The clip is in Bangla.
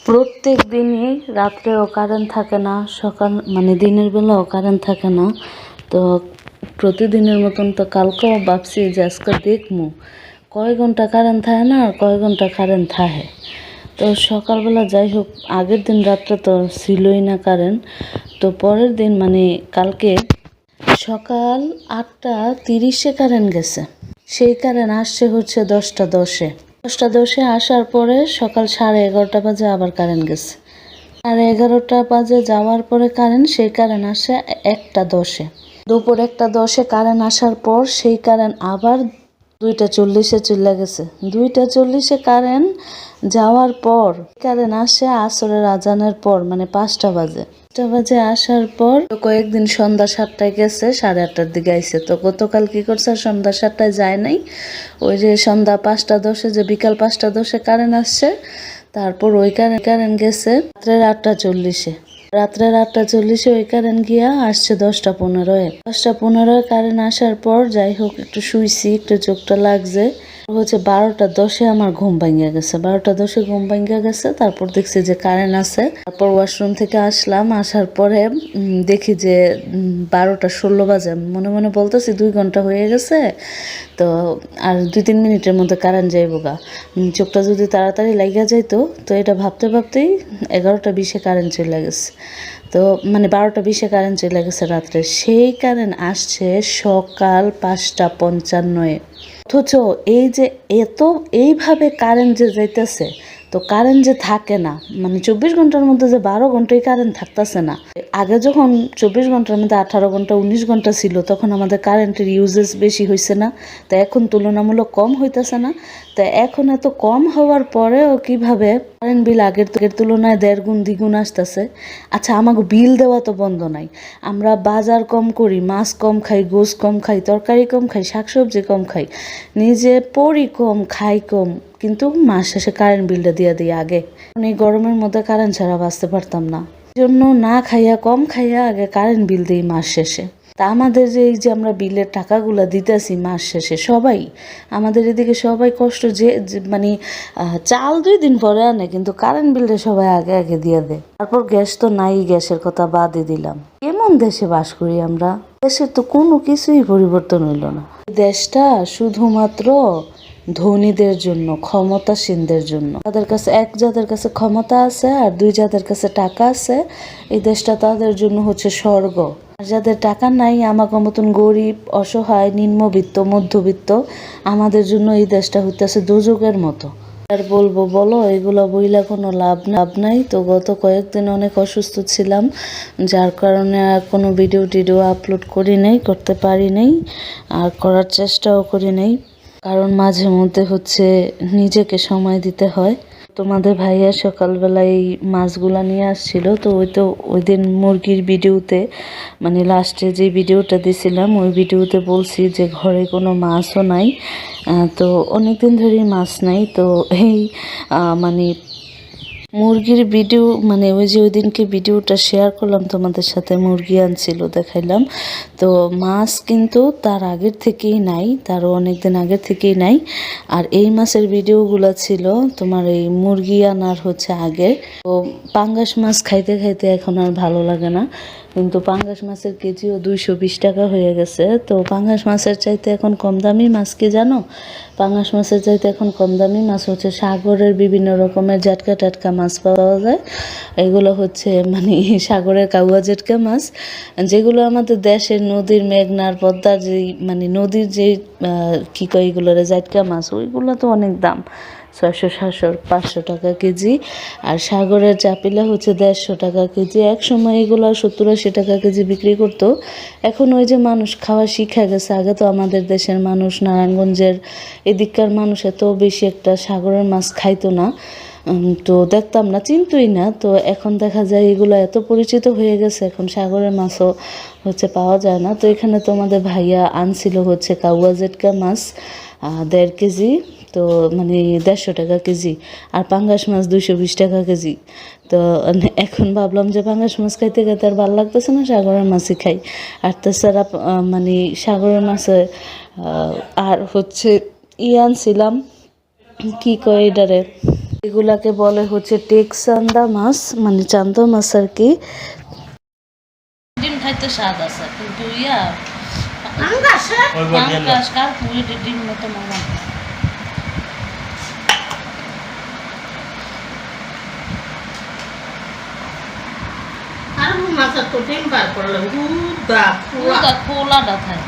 প্রত্যেক দিনই রাত্রেও কারেন্ট থাকে না, সকাল মানে দিনের বেলাও কারেন্ট থাকে না। তো প্রতিদিনের মতন তো কালকেও ভাবছি যে আজকে দেখমু কয় ঘন্টা কারেন্ট থাকে না আর কয় ঘন্টা কারেন্ট থাকে। তো সকালবেলা যাই হোক, আগের দিন রাত্রে তো ছিলই না কারেন্ট। তো পরের দিন মানে কালকে সকাল 8:30 কারেন্ট গেছে। সেই কারেন্ট আসছে হচ্ছে 10:10। 10:10 আসার পরে সকাল 11:30 বাজে আবার কারেন্ট গেছে। 11:30 বাজে যাওয়ার পরে সেই কারেন্ট আসে 1:10। দুপুর 1:10 কারেন্ট আসার পর সেই কারেন্ট আবার 2:40 চলে গেছে। 2:40 কারেন্ট যাওয়ার পর কারেন্ট আসে আসরের আজানের পর, মানে 5টা বাজে। 5টা বাজে আসার পর কয়েকদিন সন্ধ্যা 7টায় গেছে, 8:30টার দিকে আইছে। তো গতকাল কি করছে, সন্ধ্যা 7টায় যায় নাই, ওই যে সন্ধ্যা 5:10 যে বিকাল 5:10 কারেন্ট আসছে, তারপর ওই কারেন্ট গেছে রাত্রের 8:40। রাত্রের 8:40 ওই কারেন্ট গিয়া আসছে 10:15। 10:15 কারেন্ট আসার পর যাই হোক একটু শুইছি, একটু চোখটা লাগছে হচ্ছে 12:10 আমার ঘুম ভাঙিয়া গেছে। 12:10 ঘুম ভাঙিয়া গেছে। তারপর দেখছি যে কারেন্ট আছে। তারপর ওয়াশরুম থেকে আসলাম, আসার পরে দেখি যে 12:16 বাজে। মনে মনে বলতেছি 2 ঘন্টা হয়ে গেছে, তো আর 2-3 মিনিটের মধ্যে কারেন্ট যাইবো গা, চোখটা যদি তাড়াতাড়ি লাগিয়া যাইতো। তো এটা ভাবতে ভাবতেই 11:20 কারেন্ট চলে গেছে। তো মানে 12:20 কারেন্ট চলে গেছে রাত্রে। সেই কারেন্ট আসছে সকাল 5:55। অথচ এই যে এইভাবে কারেন্ট যে যাইতেছে, তো কারেন্ট যে থাকে না, মানে 24 ঘন্টার মধ্যে যে 12 ঘন্টাই কারেন্ট থাকতেছে না। আগে যখন 24 ঘন্টার মধ্যে 18 ঘন্টা 19 ঘন্টা ছিল, তখন আমাদের কারেন্টের ইউজেস বেশি হয়েছে না। তো এখন তুলনামূলক কম হইতেছে না। তো এখন এত কম হওয়ার পরেও কিভাবে কারেন্ট বিল আগের তুলনায় 1.5 গুণ 2 গুণ আসতেছে। আচ্ছা, আমাকে বিল দেওয়া তো বন্ধ নাই, আমরা বাজার কম করি, মাছ কম খাই, গোশ কম খাই, তরকারি কম খাই, শাকসবজি কম খাই, নিজে পড়ি কম, খাই কম, কিন্তু মাস শেষে কারেন্ট বিলটা দিয়ে দিই আগে। এই গরমের মধ্যে কারেন্ট ছাড়া বাঁচতে পারতাম না, জন্য না খাইয়া কম খাইয়া আগে কারেন্ট বিল দিই মাস শেষে। তা আমাদের যে এই যে আমরা বিলের টাকাগুলো দিতেছি মাস শেষে, সবাই আমাদের এদিকে সবাই কষ্ট, যে মানে চাল 2 দিন পরে আনে, কিন্তু কারেন্ট বিলটা সবাই আগে আগে দিয়ে দেয়। তারপর গ্যাস তো নাই, গ্যাসের কথা বাদই দিলাম। কেমন দেশে বাস করি আমরা? দেশের তো কোনো কিছুই পরিবর্তন হইল না। দেশটা শুধুমাত্র ধনীদের জন্য, ক্ষমতাসীনদের জন্য। যাদের কাছে ক্ষমতা আছে আর 2 যাদের কাছে টাকা আছে, এই দেশটা তাদের জন্য হচ্ছে স্বর্গ। আর যাদের টাকা নাই, আমাকে মতন গরিব, অসহায়, নিম্নবিত্ত, মধ্যবিত্ত, আমাদের জন্য এই দেশটা হইতেছে দোজখের মতো। আর বলবো বলো, এগুলো বইলা কোনো লাভ নাই। তো গত কয়েকদিন অনেক অসুস্থ ছিলাম, যার কারণে আর কোনো ভিডিও আপলোড করতে পারি নাই, আর করার চেষ্টাও করি নাই। কারণ মাঝে মধ্যে হচ্ছে নিজেকে সময় দিতে হয়। তোমাদের ভাইয়া সকালবেলায় এই মাছগুলা নিয়ে আসছিল। তো ওই দিন মুরগির ভিডিওতে, মানে লাস্টে যে ভিডিওটা দিছিলাম, ওই ভিডিওতে বলছি যে ঘরে কোনো মাছও নাই। তো অনেকদিন ধরেই মাছ নাই। তো এই মানে মুরগির ভিডিও, মানে ওই যে ওই দিনকে ভিডিওটা শেয়ার করলাম তোমাদের সাথে, মুরগি আনছিল দেখাইলাম। তো মাছ কিন্তু তার আগের থেকেই নাই, তারও অনেকদিন আগের থেকেই নাই। আর এই মাছের ভিডিওগুলো ছিল তোমার এই মুরগি আনার হচ্ছে আগে। তো পাঙ্গাস মাছ খাইতে খাইতে এখন আর ভালো লাগে না, কিন্তু পাঙ্গাস মাছের কেজিও 220 টাকা হয়ে গেছে। তো পাঙ্গাস মাছের চাইতে এখন কম দামি মাছ কি জানো? পাঙ্গাস মাছের চাইতে এখন কম দামি মাছ হচ্ছে সাগরের বিভিন্ন রকমের জাটকা টাটকা মাছ পাওয়া যায়। এগুলো হচ্ছে মানে সাগরের কাউয়া জেটকা মাছ, যেগুলো আমাদের দেশের নদীর, মেঘনার, পদ্মার যেই মানে নদীর যেই কী কয় এগুলোর জাটকা মাছ, ওইগুলো তো অনেক দাম, 600-700-500 টাকা কেজি। আর সাগরের চাপিলা হচ্ছে 150 টাকা কেজি। এক সময় এগুলো 70-80 টাকা কেজি বিক্রি করতো। এখন ওই যে মানুষ খাওয়া শিখা গেছে। আগে তো আমাদের দেশের মানুষ, নারায়ণগঞ্জের এদিককার মানুষ এত বেশি একটা সাগরের মাছ খাইতো না, তো দেখতাম না, চিনতই না। তো এখন দেখা যায় এগুলো এত পরিচিত হয়ে গেছে, এখন সাগরের মাছও হচ্ছে পাওয়া যায় না। তো এখানে তোমাদের ভাইয়া আনছিল হচ্ছে কাউয়া জেটকা মাছ 1.5 কেজি, তো মানে 150 টাকা কেজি। আর পাঙ্গাস মাছ 220 টাকা কেজি। তো এখন ভাবলাম যে পাঙ্গাস মাছ খাইতে খাইতে আর ভালো লাগতেছে না, সাগরের মাছই খাই। আর তাছাড়া মানে সাগরের মাছে আর হচ্ছে আনছিলাম, কি কয় এটারে, এগুলাকে বলে হচ্ছে টেকচান্দা মাছ, মানে চান্দা মাছ আর কি। ডিম খাইতে স্বাদ আছে কিন্তু ডিম মতো মামা আর মাছের তো ডিম বার করলে খোলাটা খায়।